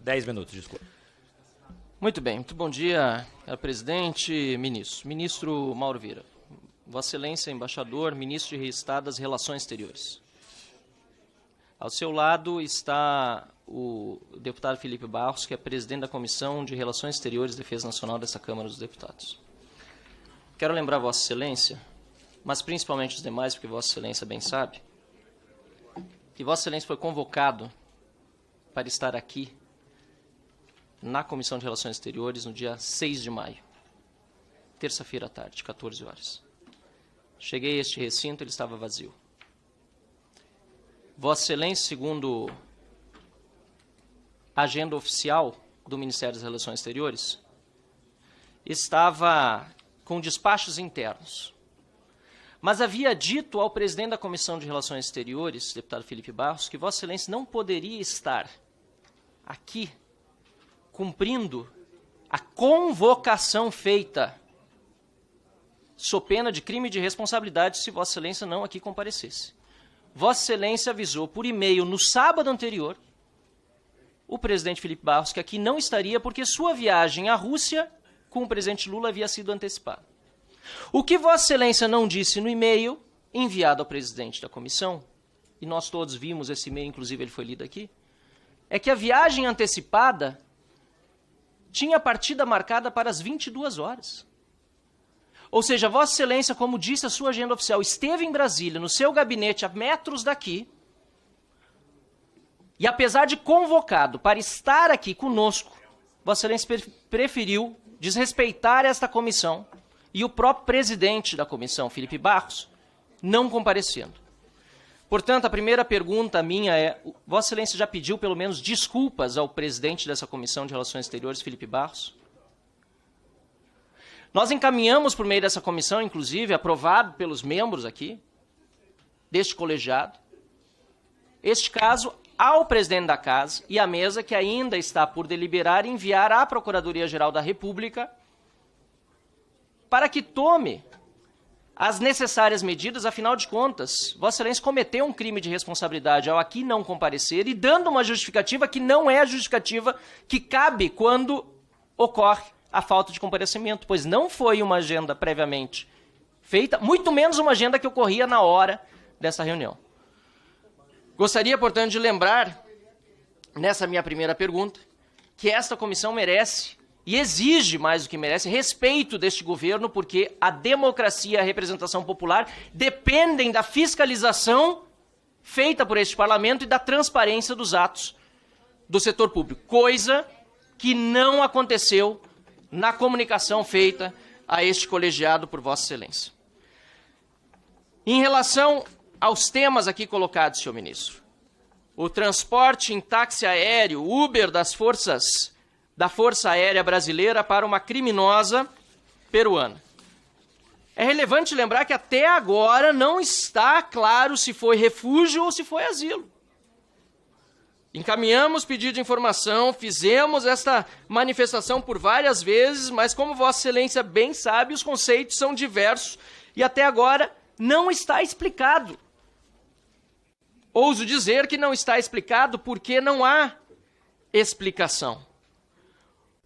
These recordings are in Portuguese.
10 minutos, desculpa. Muito bem, muito bom dia, presidente, ministro. Ministro Mauro Vieira, Vossa Excelência, embaixador, ministro de Estado das Relações Exteriores. Ao seu lado está o deputado Felipe Barros, que é presidente da Comissão de Relações Exteriores e Defesa Nacional dessa Câmara dos Deputados. Quero lembrar Vossa Excelência, mas principalmente os demais, porque Vossa Excelência bem sabe, que Vossa Excelência foi convocado para estar aqui na Comissão de Relações Exteriores no dia 6 de maio, terça-feira à tarde, 14 horas. Cheguei a este recinto, ele estava vazio. Vossa Excelência, segundo a agenda oficial do Ministério das Relações Exteriores, estava com despachos internos. Mas havia dito ao presidente da Comissão de Relações Exteriores, deputado Felipe Barros, que Vossa Excelência não poderia estar aqui cumprindo a convocação feita, sob pena de crime de responsabilidade, se Vossa Excelência não aqui comparecesse. Vossa Excelência avisou por e-mail no sábado anterior o presidente Felipe Barros que aqui não estaria porque sua viagem à Rússia com o presidente Lula havia sido antecipada. O que Vossa Excelência não disse no e-mail enviado ao presidente da comissão, e nós todos vimos esse e-mail, inclusive ele foi lido aqui, é que a viagem antecipada tinha partida marcada para as 22 horas. Ou seja, Vossa Excelência, como disse a sua agenda oficial, esteve em Brasília, no seu gabinete, a metros daqui, e apesar de convocado para estar aqui conosco, Vossa Excelência preferiu desrespeitar esta comissão e o próprio presidente da comissão, Felipe Barros, não comparecendo. Portanto, a primeira pergunta minha é, Vossa Excelência já pediu pelo menos desculpas ao presidente dessa Comissão de Relações Exteriores, Felipe Barros? Nós encaminhamos por meio dessa comissão, inclusive, aprovado pelos membros aqui, deste colegiado, este caso ao presidente da Casa e à mesa, que ainda está por deliberar e enviar à Procuradoria-Geral da República para que tome as necessárias medidas. Afinal de contas, Vossa Excelência cometeu um crime de responsabilidade ao aqui não comparecer e dando uma justificativa que não é a justificativa que cabe quando ocorre a falta de comparecimento, pois não foi uma agenda previamente feita, muito menos uma agenda que ocorria na hora dessa reunião. Gostaria, portanto, de lembrar, nessa minha primeira pergunta, que esta comissão merece e exige, mais do que merece, respeito deste governo, porque a democracia e a representação popular dependem da fiscalização feita por este parlamento e da transparência dos atos do setor público, coisa que não aconteceu na comunicação feita a este colegiado por Vossa Excelência. Em relação aos temas aqui colocados, senhor ministro, o transporte em táxi aéreo, Uber da Força Aérea Brasileira para uma criminosa peruana. É relevante lembrar que até agora não está claro se foi refúgio ou se foi asilo. Encaminhamos pedido de informação, fizemos esta manifestação por várias vezes, mas como Vossa Excelência bem sabe, os conceitos são diversos e até agora não está explicado. Ouso dizer que não está explicado porque não há explicação.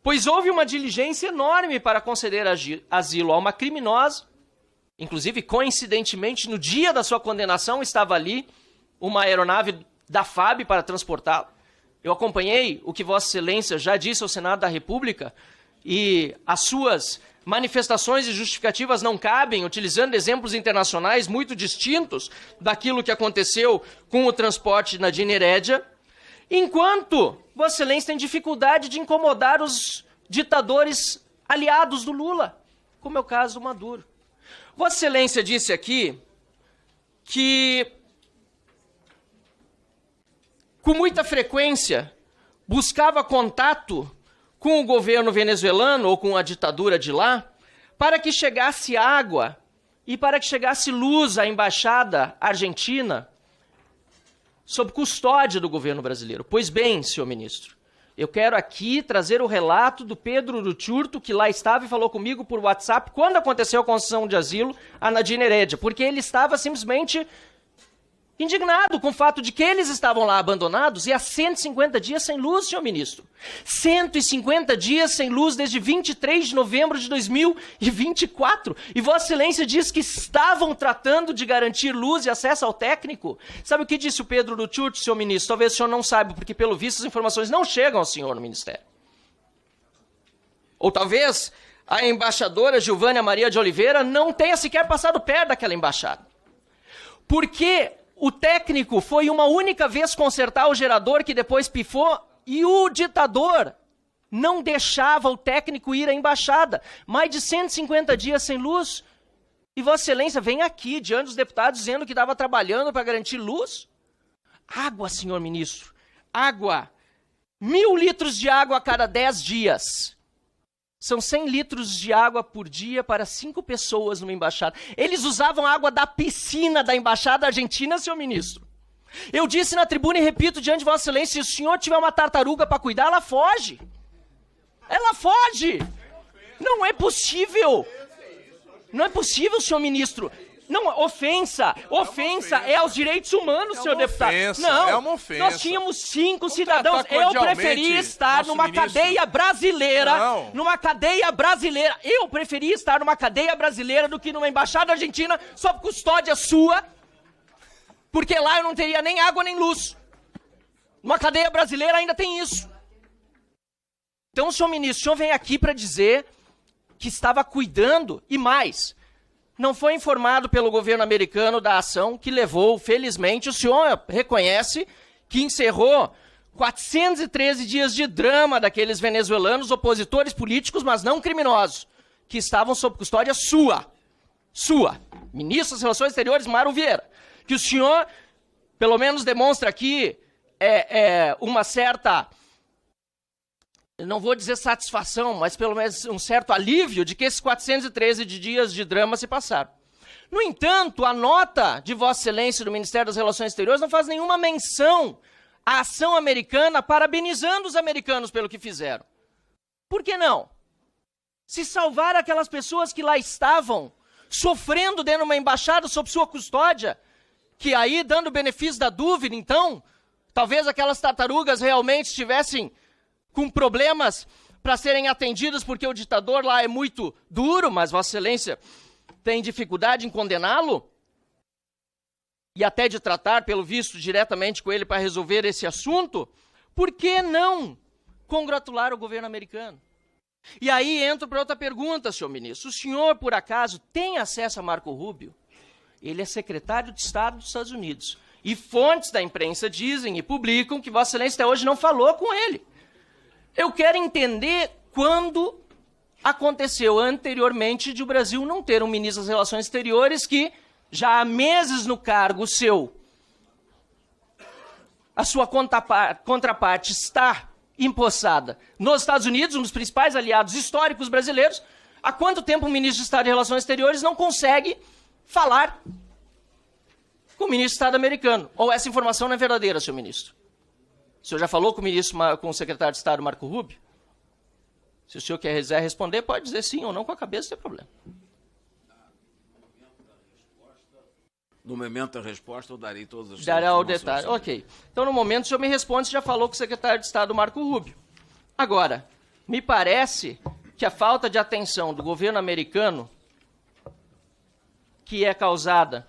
Pois houve uma diligência enorme para conceder asilo a uma criminosa, inclusive, coincidentemente, no dia da sua condenação, estava ali uma aeronave da FAB para transportá-la. Eu acompanhei o que Vossa Excelência já disse ao Senado da República e as suas manifestações e justificativas não cabem, utilizando exemplos internacionais muito distintos daquilo que aconteceu com o transporte na Dina Herédia, enquanto Vossa Excelência tem dificuldade de incomodar os ditadores aliados do Lula, como é o caso do Maduro. Vossa Excelência disse aqui que, com muita frequência, buscava contato com o governo venezuelano ou com a ditadura de lá, para que chegasse água e para que chegasse luz à embaixada argentina sob custódia do governo brasileiro. Pois bem, senhor ministro, eu quero aqui trazer o relato do Pedro Uruchurtu, que lá estava e falou comigo por WhatsApp quando aconteceu a concessão de asilo a Nadine Heredia, porque ele estava simplesmente Indignado com o fato de que eles estavam lá abandonados e há 150 dias sem luz, senhor ministro. 150 dias sem luz desde 23 de novembro de 2024. E Vossa Excelência diz que estavam tratando de garantir luz e acesso ao técnico. Sabe o que disse o Pedro Luciucci, senhor ministro? Talvez o senhor não saiba, porque pelo visto as informações não chegam ao senhor no ministério. Ou talvez a embaixadora Gilvânia Maria de Oliveira não tenha sequer passado perto daquela embaixada. Porque o técnico foi uma única vez consertar o gerador que depois pifou e o ditador não deixava o técnico ir à embaixada. Mais de 150 dias sem luz. E Vossa Excelência vem aqui, diante dos deputados, dizendo que estava trabalhando para garantir luz. Água, senhor ministro. Água. 1.000 litros de água a cada 10 dias. São 100 litros de água por dia para 5 pessoas numa embaixada. Eles usavam a água da piscina da embaixada argentina, senhor ministro. Eu disse na tribuna e repito diante de Vossa Excelência, se o senhor tiver uma tartaruga para cuidar, ela foge. Ela foge. Não é possível. Não é possível, senhor ministro. Não, ofensa é aos direitos humanos, senhor deputado. Não, é uma ofensa. Nós tínhamos 5 cidadãos. Eu preferia estar numa cadeia brasileira. Numa cadeia brasileira. Eu preferia estar numa cadeia brasileira do que numa embaixada argentina sob custódia sua. Porque lá eu não teria nem água nem luz. Numa cadeia brasileira ainda tem isso. Então, senhor ministro, o senhor vem aqui para dizer que estava cuidando e mais. Não foi informado pelo governo americano da ação que levou, felizmente, o senhor reconhece que encerrou 413 dias de drama daqueles venezuelanos opositores políticos, mas não criminosos, que estavam sob custódia sua, ministro das Relações Exteriores, Mauro Vieira, que o senhor, pelo menos, demonstra aqui uma certa, não vou dizer satisfação, mas pelo menos um certo alívio de que esses 413 dias de drama se passaram. No entanto, a nota de Vossa Excelência do Ministério das Relações Exteriores não faz nenhuma menção à ação americana, parabenizando os americanos pelo que fizeram. Por que não? Se salvar aquelas pessoas que lá estavam, sofrendo dentro de uma embaixada sob sua custódia, que aí, dando o benefício da dúvida, então, talvez aquelas tartarugas realmente estivessem com problemas para serem atendidas, porque o ditador lá é muito duro, mas Vossa Excelência tem dificuldade em condená-lo e até de tratar, pelo visto, diretamente com ele para resolver esse assunto, por que não congratular o governo americano? E aí entro para outra pergunta, senhor ministro. O senhor, por acaso, tem acesso a Marco Rubio? Ele é secretário de Estado dos Estados Unidos. E fontes da imprensa dizem e publicam que Vossa Excelência até hoje não falou com ele. Eu quero entender quando aconteceu anteriormente de o Brasil não ter um ministro das Relações Exteriores que, já há meses no cargo a sua contraparte está empossada nos Estados Unidos, um dos principais aliados históricos brasileiros. Há quanto tempo o ministro de Estado de Relações Exteriores não consegue falar com o ministro de Estado americano? Ou essa informação não é verdadeira, senhor ministro? O senhor já falou com o secretário de Estado, Marco Rubio? Se o senhor quiser responder, pode dizer sim ou não com a cabeça, não tem problema. No momento da resposta, eu darei todas as Dará o detalhe. Ok. Então, no momento, o senhor me responde se já falou com o secretário de Estado, Marco Rubio. Agora, me parece que a falta de atenção do governo americano, que é causada,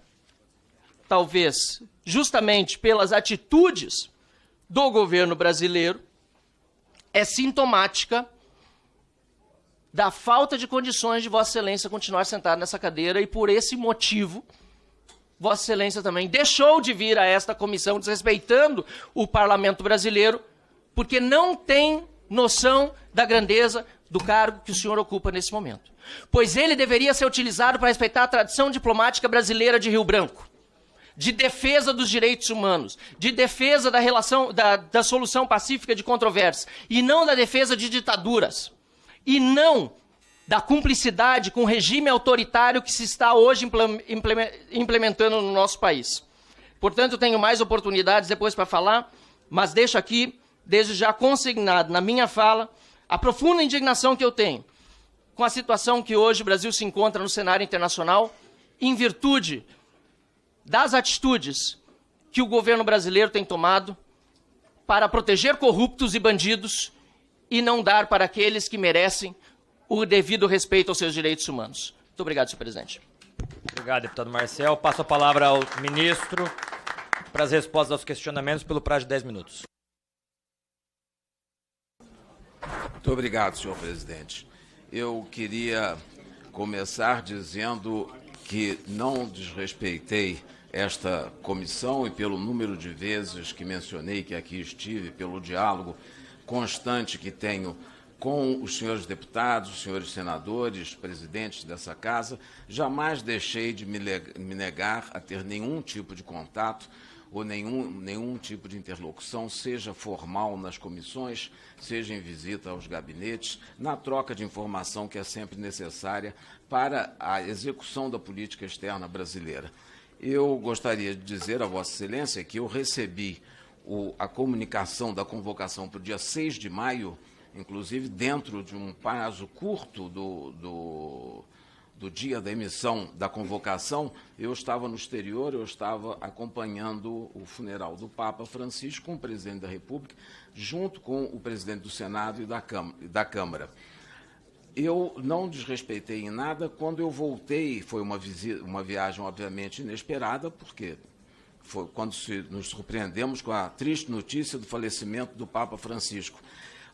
talvez, justamente pelas atitudes do governo brasileiro, é sintomática da falta de condições de Vossa Excelência continuar sentado nessa cadeira e, por esse motivo, Vossa Excelência também deixou de vir a esta comissão, desrespeitando o parlamento brasileiro, porque não tem noção da grandeza do cargo que o senhor ocupa nesse momento. Pois ele deveria ser utilizado para respeitar a tradição diplomática brasileira de Rio Branco, de defesa dos direitos humanos, de defesa da solução pacífica de controvérsias, e não da defesa de ditaduras, e não da cumplicidade com o regime autoritário que se está hoje implementando no nosso país. Portanto, eu tenho mais oportunidades depois para falar, mas deixo aqui, desde já consignado na minha fala, a profunda indignação que eu tenho com a situação que hoje o Brasil se encontra no cenário internacional, em virtude das atitudes que o governo brasileiro tem tomado para proteger corruptos e bandidos e não dar para aqueles que merecem o devido respeito aos seus direitos humanos. Muito obrigado, senhor presidente. Obrigado, deputado Marcel. Passo a palavra ao ministro para as respostas aos questionamentos pelo prazo de 10 minutos. Muito obrigado, senhor presidente. Eu queria começar dizendo que não desrespeitei esta comissão e pelo número de vezes que mencionei que aqui estive, pelo diálogo constante que tenho com os senhores deputados, os senhores senadores, presidentes dessa casa, jamais deixei de me negar a ter nenhum tipo de contato ou nenhum tipo de interlocução, seja formal nas comissões, seja em visita aos gabinetes, na troca de informação que é sempre necessária para a execução da política externa brasileira. Eu gostaria de dizer a Vossa Excelência que eu recebi a comunicação da convocação para o dia 6 de maio, inclusive dentro de um prazo curto do dia da emissão da convocação. Eu estava no exterior, eu estava acompanhando o funeral do Papa Francisco com o presidente da República, junto com o presidente do Senado e da Câmara. Eu não desrespeitei em nada. Quando eu voltei, foi uma viagem obviamente inesperada, porque foi quando nos surpreendemos com a triste notícia do falecimento do Papa Francisco.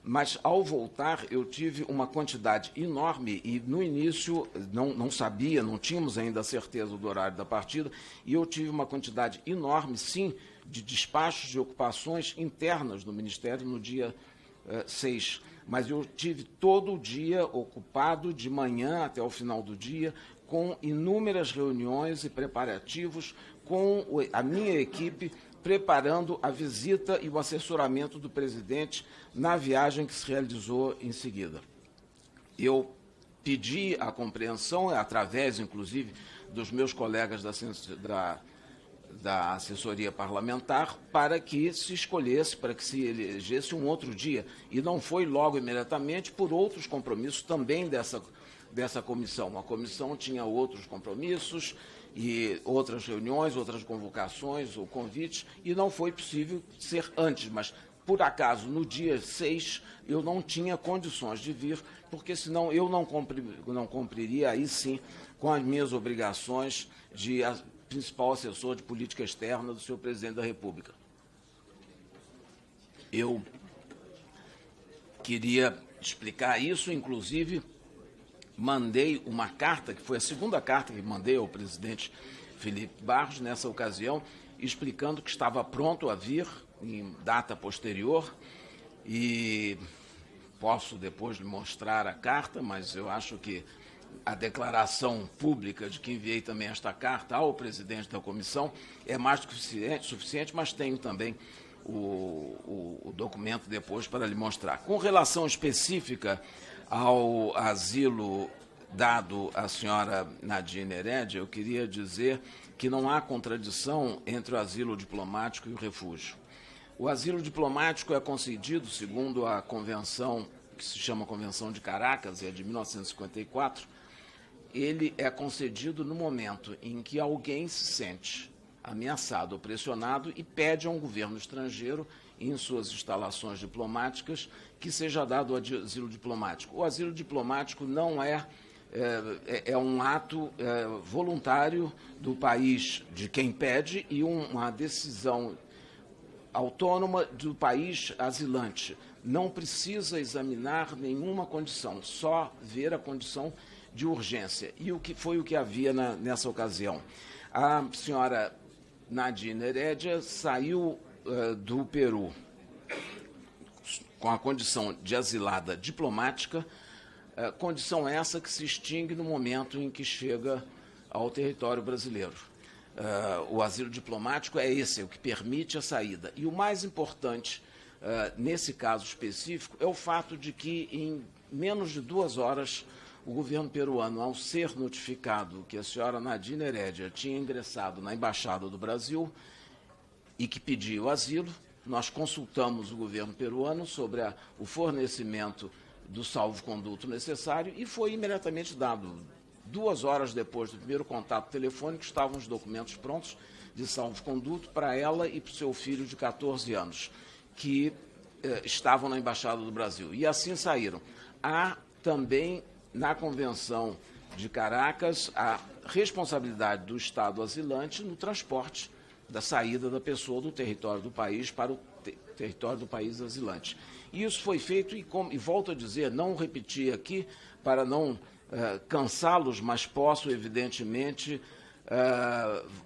Mas, ao voltar, eu tive uma quantidade enorme e, no início, não sabia, não tínhamos ainda a certeza do horário da partida, e eu tive uma quantidade enorme, sim, de despachos de ocupações internas no Ministério no dia 6. Mas eu tive todo o dia ocupado, de manhã até o final do dia, com inúmeras reuniões e preparativos com a minha equipe, preparando a visita e o assessoramento do presidente na viagem que se realizou em seguida. Eu pedi a compreensão, através, inclusive, dos meus colegas da assessoria parlamentar, para que se escolhesse, para que se elegesse um outro dia. E não foi logo imediatamente, por outros compromissos também dessa comissão. A comissão tinha outros compromissos e outras reuniões, outras convocações ou convites, e não foi possível ser antes, mas, por acaso, no dia 6, eu não tinha condições de vir, porque senão eu não cumpriria, aí sim, com as minhas obrigações de principal assessor de política externa do senhor presidente da República. Eu queria explicar isso, inclusive mandei uma carta, que foi a segunda carta que mandei ao presidente Felipe Barros, nessa ocasião, explicando que estava pronto a vir em data posterior, e posso depois lhe mostrar a carta, mas eu acho que a declaração pública de que enviei também esta carta ao presidente da comissão é mais do que suficiente, mas tenho também o documento depois para lhe mostrar. Com relação específica ao asilo dado à senhora Nadine Heredia, eu queria dizer que não há contradição entre o asilo diplomático e o refúgio. O asilo diplomático é concedido, segundo a convenção, que se chama Convenção de Caracas, é de 1954, ele é concedido no momento em que alguém se sente ameaçado ou pressionado e pede a um governo estrangeiro, em suas instalações diplomáticas, que seja dado o asilo diplomático. O asilo diplomático não é um ato voluntário do país de quem pede e uma decisão autônoma do país asilante. Não precisa examinar nenhuma condição, só ver a condição de urgência. E o que foi o que havia nessa ocasião? A senhora Nadine Heredia saiu do Peru com a condição de asilada diplomática, condição essa que se extingue no momento em que chega ao território brasileiro. O asilo diplomático é esse, é o que permite a saída. E o mais importante, nesse caso específico, é o fato de que, em menos de 2 horas, o governo peruano, ao ser notificado que a senhora Nadine Heredia tinha ingressado na Embaixada do Brasil e que pediu asilo, nós consultamos o governo peruano sobre o fornecimento do salvo-conduto necessário e foi imediatamente dado. 2 horas depois do primeiro contato telefônico, estavam os documentos prontos de salvo-conduto para ela e para o seu filho de 14 anos, que estavam na Embaixada do Brasil. E assim saíram. Há também, na Convenção de Caracas, a responsabilidade do Estado asilante no transporte da saída da pessoa do território do país para o território do país asilante. E isso foi feito, e volto a dizer, não repetir aqui para não cansá-los, mas posso, evidentemente,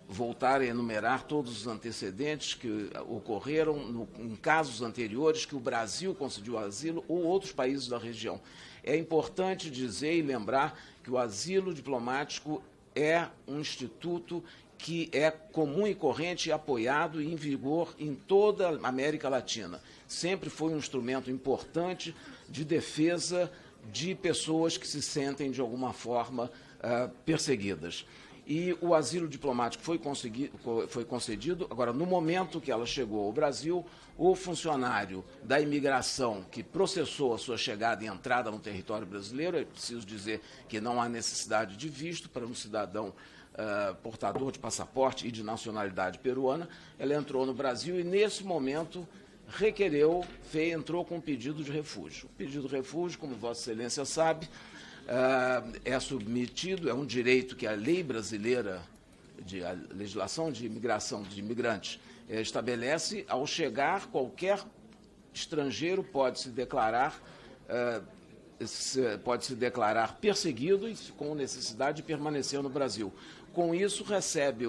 voltar a enumerar todos os antecedentes que ocorreram em casos anteriores que o Brasil concedeu asilo ou outros países da região. É importante dizer e lembrar que o asilo diplomático é um instituto que é comum e corrente e apoiado e em vigor em toda a América Latina. Sempre foi um instrumento importante de defesa de pessoas que se sentem, de alguma forma, perseguidas. E o asilo diplomático foi concedido. Agora, no momento que ela chegou ao Brasil, o funcionário da imigração que processou a sua chegada e entrada no território brasileiro, é preciso dizer que não há necessidade de visto para um cidadão portador de passaporte e de nacionalidade peruana, ela entrou no Brasil e, nesse momento, entrou com um pedido de refúgio. O pedido de refúgio, como Vossa Excelência sabe, é submetido, é um direito que a lei brasileira, a legislação de imigração de imigrantes, estabelece. Ao chegar, qualquer estrangeiro pode se declarar perseguido e com necessidade de permanecer no Brasil. Com isso, recebe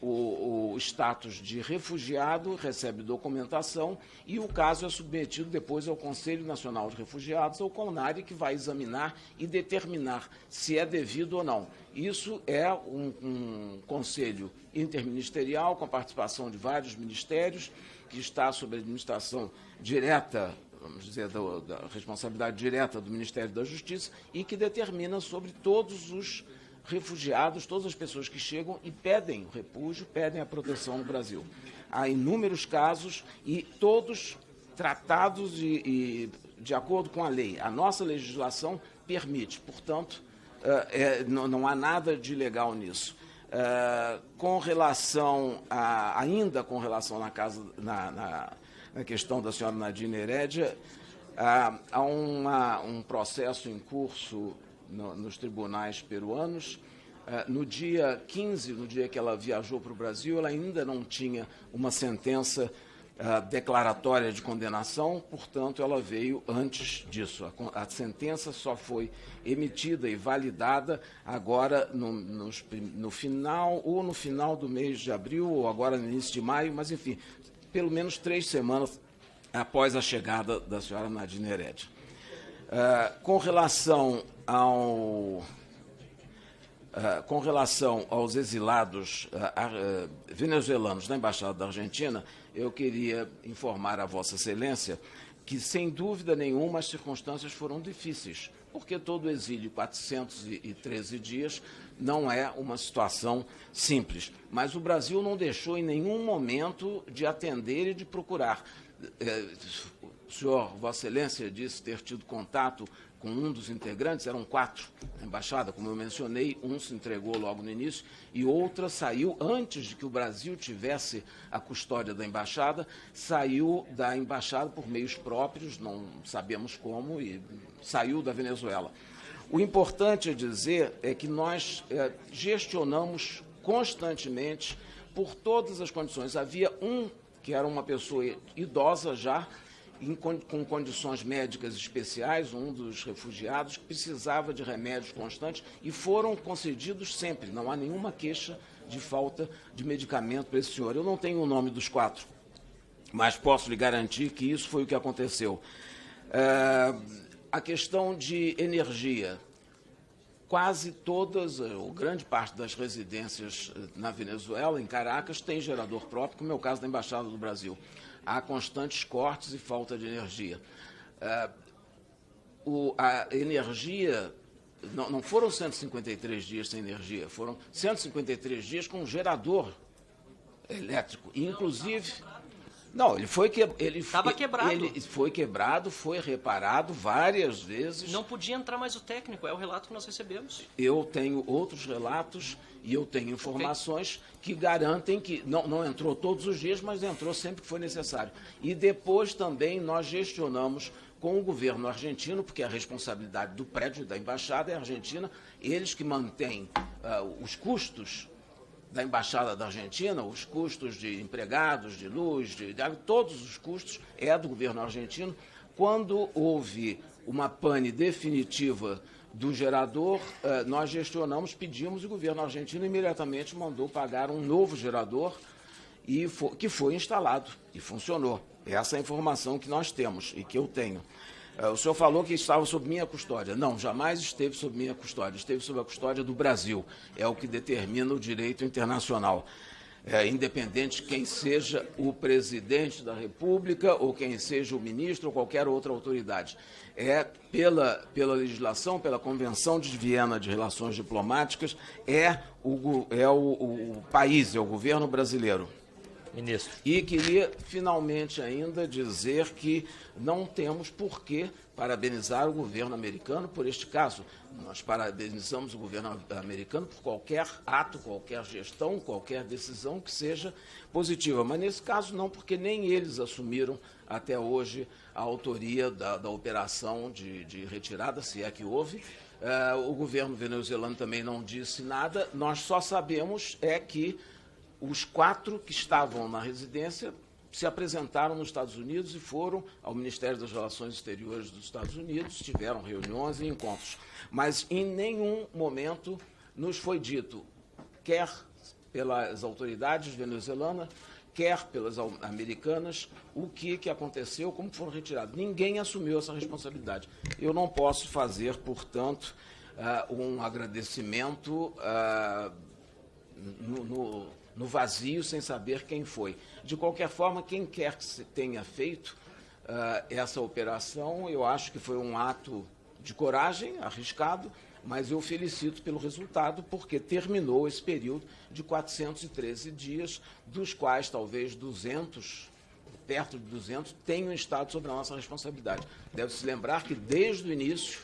o status de refugiado, recebe documentação e o caso é submetido depois ao Conselho Nacional de Refugiados, ao CONARE, que vai examinar e determinar se é devido ou não. Isso é um conselho interministerial com a participação de vários ministérios, que está sob a administração direta, vamos dizer, da responsabilidade direta do Ministério da Justiça e que determina sobre todos os refugiados, todas as pessoas que chegam e pedem o refúgio, pedem a proteção no Brasil. Há inúmeros casos e todos tratados de acordo com a lei. A nossa legislação permite, portanto, não há nada de ilegal nisso. Ainda com relação na questão da senhora Nadine Heredia, há um processo em curso nos tribunais peruanos. No dia 15, no dia que ela viajou para o Brasil, ela ainda não tinha uma sentença declaratória de condenação, portanto, ela veio antes disso. A sentença só foi emitida e validada agora no final do mês de abril, ou agora no início de maio, mas, enfim, pelo menos 3 semanas após a chegada da senhora Nadine Heredia. Com relação aos exilados venezuelanos na Embaixada da Argentina, eu queria informar a Vossa Excelência que, sem dúvida nenhuma, as circunstâncias foram difíceis, porque todo o exílio, 413 dias, não é uma situação simples. Mas o Brasil não deixou em nenhum momento de atender e de procurar. O senhor, Vossa Excelência, disse ter tido contato com um dos integrantes, eram 4 na embaixada, como eu mencionei, um se entregou logo no início e outra saiu antes de que o Brasil tivesse a custódia da embaixada, saiu da embaixada por meios próprios, não sabemos como, e saiu da Venezuela. O importante a dizer é que nós gestionamos constantemente por todas as condições. Havia um que era uma pessoa idosa já, com condições médicas especiais, um dos refugiados, que precisava de remédios constantes e foram concedidos sempre. Não há nenhuma queixa de falta de medicamento para esse senhor. Eu não tenho o nome dos 4, mas posso lhe garantir que isso foi o que aconteceu. A questão de energia. Quase todas, ou grande parte das residências na Venezuela, em Caracas, tem gerador próprio, como é o caso da Embaixada do Brasil. Há constantes cortes e falta de energia. A energia, não foram 153 dias sem energia, foram 153 dias com um gerador elétrico. Inclusive, Não, ele foi Estava quebrado. Ele foi quebrado, foi reparado várias vezes. Não podia entrar mais o técnico, é o relato que nós recebemos. Eu tenho outros relatos e eu tenho informações que garantem que não entrou todos os dias, mas entrou sempre que foi necessário. E depois também nós gestionamos com o governo argentino, porque a responsabilidade do prédio da embaixada é argentina, eles que mantêm os custos da Embaixada da Argentina, os custos de empregados, de luz, de água, todos os custos é do governo argentino. Quando houve uma pane definitiva do gerador, nós gestionamos, pedimos, e o governo argentino imediatamente mandou pagar um novo gerador que foi instalado e funcionou. Essa é a informação que nós temos e que eu tenho. O senhor falou que estava sob minha custódia. Não, jamais esteve sob minha custódia. Esteve sob a custódia do Brasil. É o que determina o direito internacional. Independente quem seja o presidente da República ou quem seja o ministro ou qualquer outra autoridade. É pela legislação, pela Convenção de Viena de Relações Diplomáticas, o país, é o governo brasileiro. Ministro. E queria finalmente ainda dizer que não temos por que parabenizar o governo americano por este caso. Nós parabenizamos o governo americano por qualquer ato, qualquer gestão, qualquer decisão que seja positiva. Mas nesse caso não, porque nem eles assumiram até hoje a autoria da operação de retirada, se é que houve. O governo venezuelano também não disse nada. Nós só sabemos que os 4 que estavam na residência se apresentaram nos Estados Unidos e foram ao Ministério das Relações Exteriores dos Estados Unidos, tiveram reuniões e encontros. Mas em nenhum momento nos foi dito, quer pelas autoridades venezuelanas, quer pelas americanas, o que aconteceu, como foram retirados. Ninguém assumiu essa responsabilidade. Eu não posso fazer, portanto, um agradecimento no vazio, sem saber quem foi. De qualquer forma, quem quer que se tenha feito essa operação, eu acho que foi um ato de coragem, arriscado, mas eu felicito pelo resultado, porque terminou esse período de 413 dias, dos quais talvez 200, perto de 200, tenham estado sob a nossa responsabilidade. Deve-se lembrar que desde o início,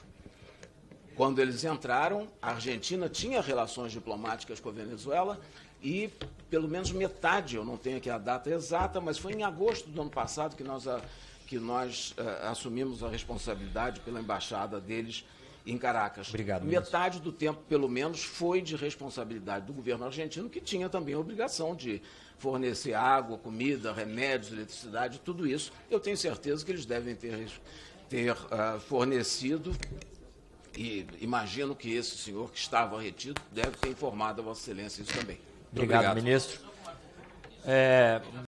quando eles entraram, a Argentina tinha relações diplomáticas com a Venezuela e pelo menos metade, eu não tenho aqui a data exata, mas foi em agosto do ano passado que nós assumimos a responsabilidade pela embaixada deles em Caracas. Obrigado, metade do tempo, pelo menos, foi de responsabilidade do governo argentino, que tinha também a obrigação de fornecer água, comida, remédios, eletricidade, tudo isso. Eu tenho certeza que eles devem ter fornecido. E imagino que esse senhor que estava retido deve ter informado a Vossa Excelência isso também. Obrigado, ministro.